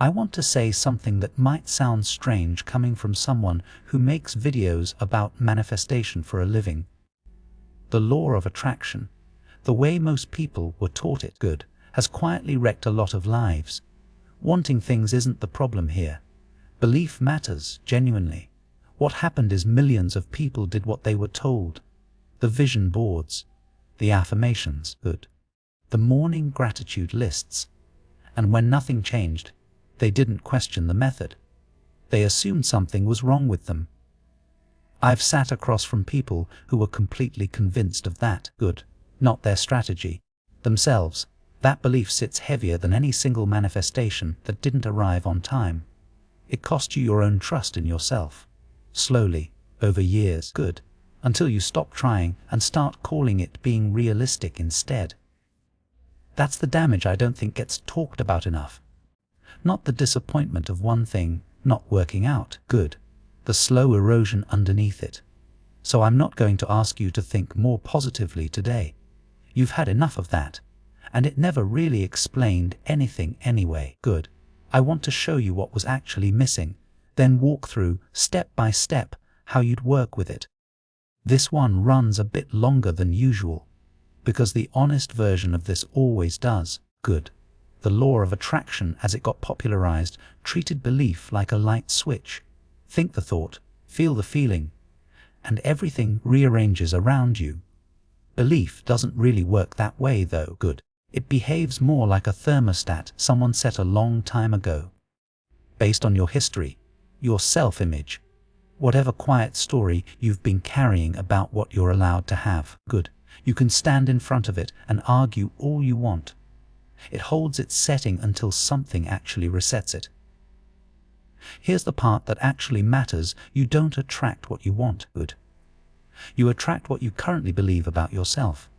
I want to say something that might sound strange coming from someone who makes videos about manifestation for a living. The law of attraction, the way most people were taught it, has quietly wrecked a lot of lives. Wanting things isn't the problem here. Belief matters, genuinely. What happened is millions of people did what they were told. The vision boards, the affirmations, the morning gratitude lists. And when nothing changed, they didn't question the method. They assumed something was wrong with them. I've sat across from people who were completely convinced of that, not their strategy, themselves. That belief sits heavier than any single manifestation that didn't arrive on time. It cost you your own trust in yourself. Slowly, over years, until you stop trying and start calling it being realistic instead. That's the damage I don't think gets talked about enough. Not the disappointment of one thing not working out, the slow erosion underneath it. So I'm not going to ask you to think more positively today. You've had enough of that, and it never really explained anything anyway. I want to show you what was actually missing, then walk through, step by step, how you'd work with it. This one runs a bit longer than usual, because the honest version of this always does. The law of attraction, as it got popularized, treated belief like a light switch. Think the thought, feel the feeling, and everything rearranges around you. Belief doesn't really work that way though. It behaves more like a thermostat someone set a long time ago. Based on your history, your self-image, whatever quiet story you've been carrying about what you're allowed to have. You can stand in front of it and argue all you want. It holds its setting until something actually resets it. Here's the part that actually matters. You don't attract what you want. You attract what you currently believe about yourself.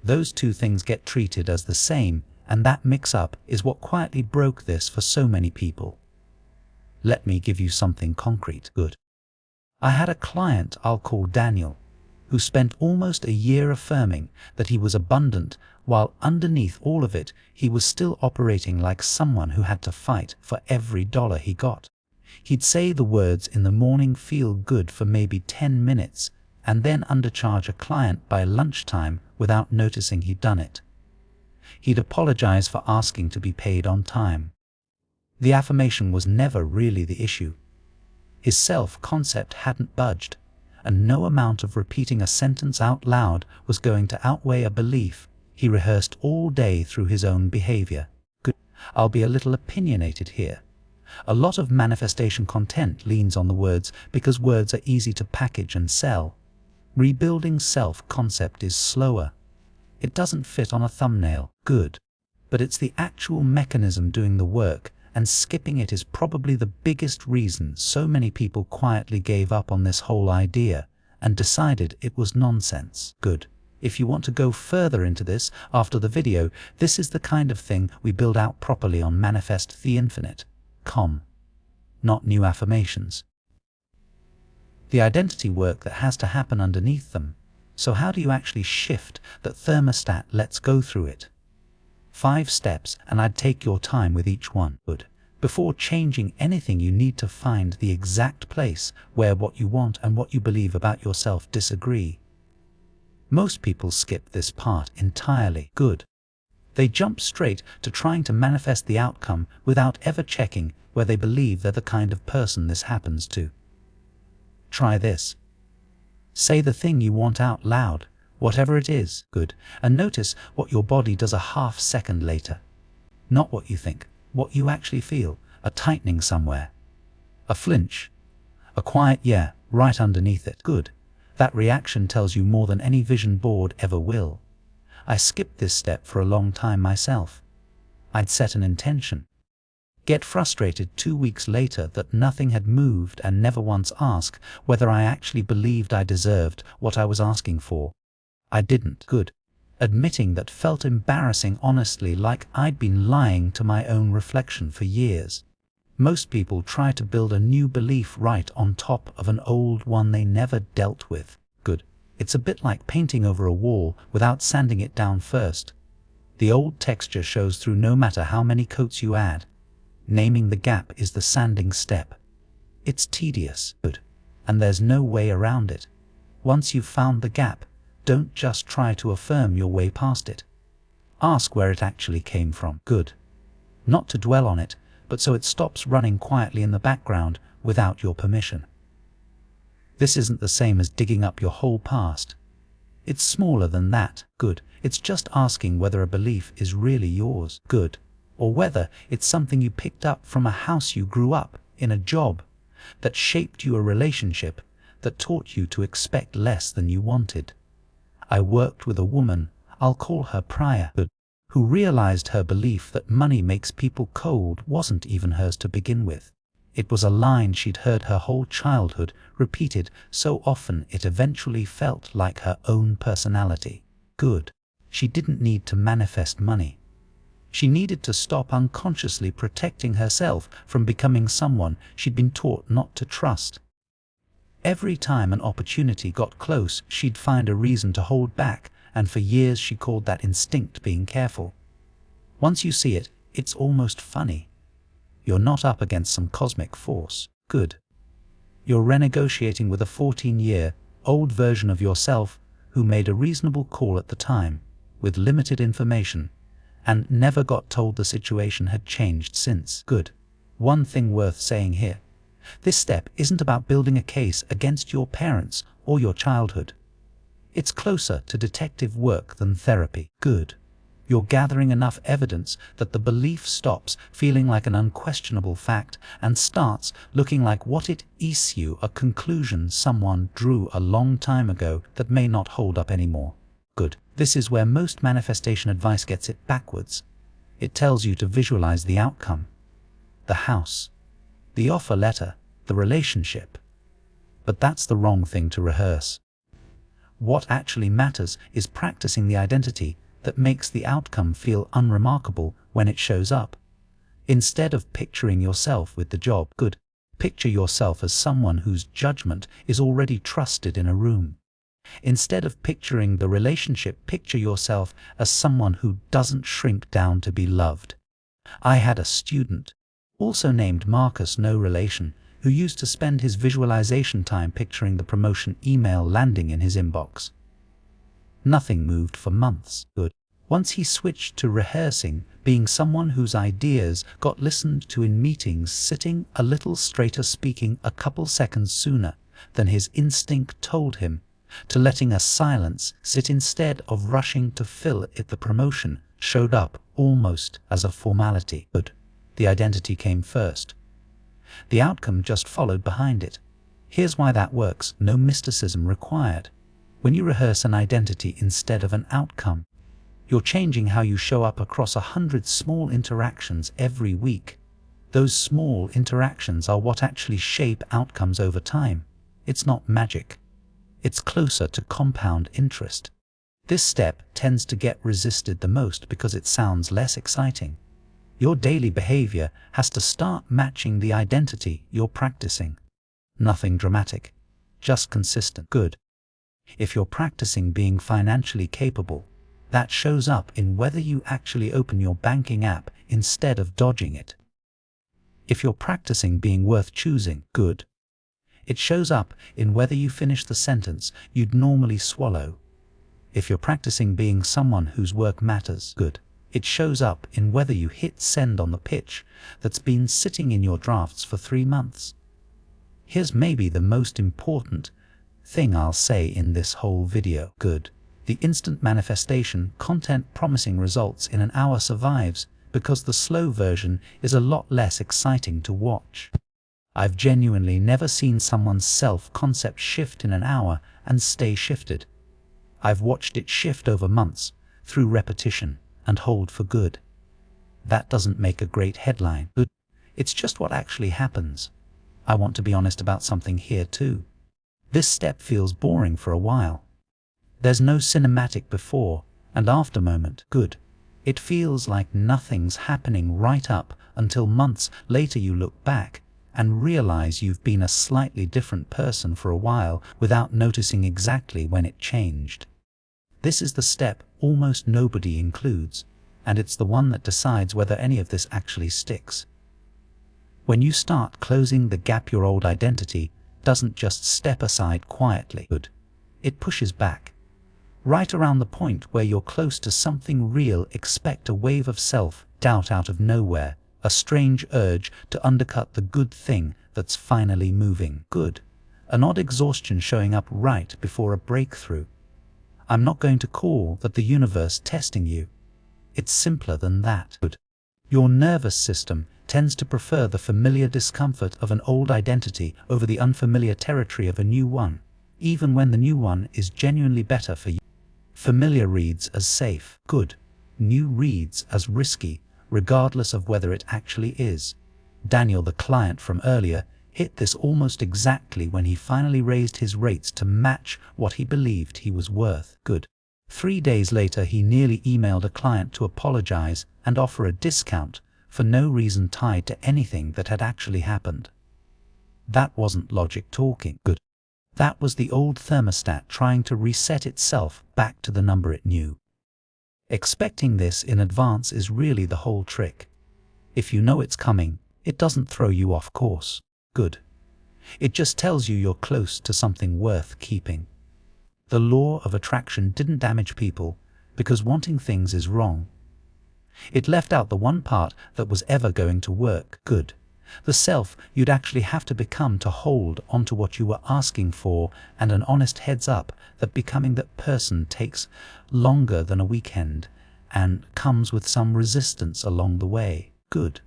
Those two things get treated as the same, and that mix-up is what quietly broke this for so many people. Let me give you something concrete. I had a client I'll call Daniel, who spent almost a year affirming that he was abundant, while underneath all of it, he was still operating like someone who had to fight for every dollar he got. He'd say the words in the morning feel good for maybe 10 minutes, and then undercharge a client by lunchtime without noticing he'd done it. He'd apologize for asking to be paid on time. The affirmation was never really the issue. His self-concept hadn't budged, and no amount of repeating a sentence out loud was going to outweigh a belief he rehearsed all day through his own behavior. I'll be a little opinionated here. A lot of manifestation content leans on the words because words are easy to package and sell. Rebuilding self-concept is slower. It doesn't fit on a thumbnail. But it's the actual mechanism doing the work, and skipping it is probably the biggest reason so many people quietly gave up on this whole idea and decided it was nonsense. If you want to go further into this after the video, this is the kind of thing we build out properly on manifesttheinfinite.com. Not new affirmations. The identity work that has to happen underneath them. So how do you actually shift that thermostat? Let's go through it. 5 steps, and I'd take your time with each one. Before changing anything, you need to find the exact place where what you want and what you believe about yourself disagree. Most people skip this part entirely. They jump straight to trying to manifest the outcome without ever checking where they believe they're the kind of person this happens to. Try this. Say the thing you want out loud, whatever it is, and notice what your body does a half second later. Not what you think, what you actually feel. A tightening somewhere. A flinch. A quiet yeah, right underneath it. That reaction tells you more than any vision board ever will. I skipped this step for a long time myself. I'd set an intention. Get frustrated 2 weeks later that nothing had moved and never once ask whether I actually believed I deserved what I was asking for. I didn't. Admitting that felt embarrassing, honestly, like I'd been lying to my own reflection for years. Most people try to build a new belief right on top of an old one they never dealt with. It's a bit like painting over a wall without sanding it down first. The old texture shows through no matter how many coats you add. Naming the gap is the sanding step. It's tedious, good, and there's no way around it. Once you've found the gap, don't just try to affirm your way past it. Ask where it actually came from, good. Not to dwell on it, but so it stops running quietly in the background without your permission. This isn't the same as digging up your whole past. It's smaller than that, good. It's just asking whether a belief is really yours, good, or whether it's something you picked up from a house you grew up in, a job that shaped you, a relationship that taught you to expect less than you wanted. I worked with a woman, I'll call her Priya, who realized her belief that money makes people cold wasn't even hers to begin with. It was a line she'd heard her whole childhood, repeated so often it eventually felt like her own personality. Good. She didn't need to manifest money. She needed to stop unconsciously protecting herself from becoming someone she'd been taught not to trust. Every time an opportunity got close, she'd find a reason to hold back, and for years she called that instinct being careful. Once you see it, it's almost funny. You're not up against some cosmic force, good. You're renegotiating with a 14-year-old version of yourself who made a reasonable call at the time, with limited information, and never got told the situation had changed since, good. One thing worth saying here. This step isn't about building a case against your parents or your childhood. It's closer to detective work than therapy, good. You're gathering enough evidence that the belief stops feeling like an unquestionable fact and starts looking like what it is, you, a conclusion someone drew a long time ago that may not hold up anymore. Good. This is where most manifestation advice gets it backwards. It tells you to visualize the outcome, the house, the offer letter, the relationship. But that's the wrong thing to rehearse. What actually matters is practicing the identity that makes the outcome feel unremarkable when it shows up. Instead of picturing yourself with the job, good, picture yourself as someone whose judgment is already trusted in a room. Instead of picturing the relationship, picture yourself as someone who doesn't shrink down to be loved. I had a student, also named Marcus, no relation, who used to spend his visualization time picturing the promotion email landing in his inbox. Nothing moved for months, good. Once he switched to rehearsing being someone whose ideas got listened to in meetings, sitting a little straighter, speaking a couple seconds sooner than his instinct told him, to letting a silence sit instead of rushing to fill it, the promotion showed up almost as a formality, good. The identity came first. The outcome just followed behind it. Here's why that works. No mysticism required. When you rehearse an identity instead of an outcome, you're changing how you show up across 100 small interactions every week. Those small interactions are what actually shape outcomes over time. It's not magic. It's closer to compound interest. This step tends to get resisted the most because it sounds less exciting. Your daily behavior has to start matching the identity you're practicing. Nothing dramatic, just consistent, good. If you're practicing being financially capable, that shows up in whether you actually open your banking app instead of dodging it. If you're practicing being worth choosing, good. It shows up in whether you finish the sentence you'd normally swallow. If you're practicing being someone whose work matters, good. It shows up in whether you hit send on the pitch that's been sitting in your drafts for 3 months. Here's maybe the most important thing I'll say in this whole video, good. The instant manifestation content promising results in an hour survives because the slow version is a lot less exciting to watch. I've genuinely never seen someone's self-concept shift in an hour and stay shifted. I've watched it shift over months, through repetition, and hold for good. That doesn't make a great headline, good. It's just what actually happens. I want to be honest about something here too. This step feels boring for a while. There's no cinematic before and after moment, good. It feels like nothing's happening right up until months later you look back and realize you've been a slightly different person for a while without noticing exactly when it changed. This is the step almost nobody includes, and it's the one that decides whether any of this actually sticks. When you start closing the gap, your old identity doesn't just step aside quietly. Good. It pushes back. Right around the point where you're close to something real, expect a wave of self-doubt out of nowhere, a strange urge to undercut the good thing that's finally moving. Good. An odd exhaustion showing up right before a breakthrough. I'm not going to call that the universe testing you. It's simpler than that. Good. Your nervous system tends to prefer the familiar discomfort of an old identity over the unfamiliar territory of a new one, even when the new one is genuinely better for you. Familiar reads as safe. Good. New reads as risky, regardless of whether it actually is. Daniel, the client from earlier, hit this almost exactly when he finally raised his rates to match what he believed he was worth. Good. 3 days later, he nearly emailed a client to apologize and offer a discount for no reason tied to anything that had actually happened. That wasn't logic talking. Good. That was the old thermostat trying to reset itself back to the number it knew. Expecting this in advance is really the whole trick. If you know it's coming, it doesn't throw you off course. Good. It just tells you you're close to something worth keeping. The law of attraction didn't damage people because wanting things is wrong. It left out the one part that was ever going to work. Good. The self you'd actually have to become to hold onto what you were asking for, and an honest heads up that becoming that person takes longer than a weekend and comes with some resistance along the way. Good.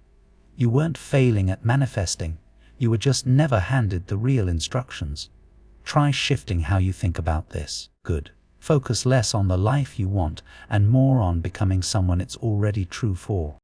You weren't failing at manifesting. You were just never handed the real instructions. Try shifting how you think about this. Good. Focus less on the life you want and more on becoming someone it's already true for.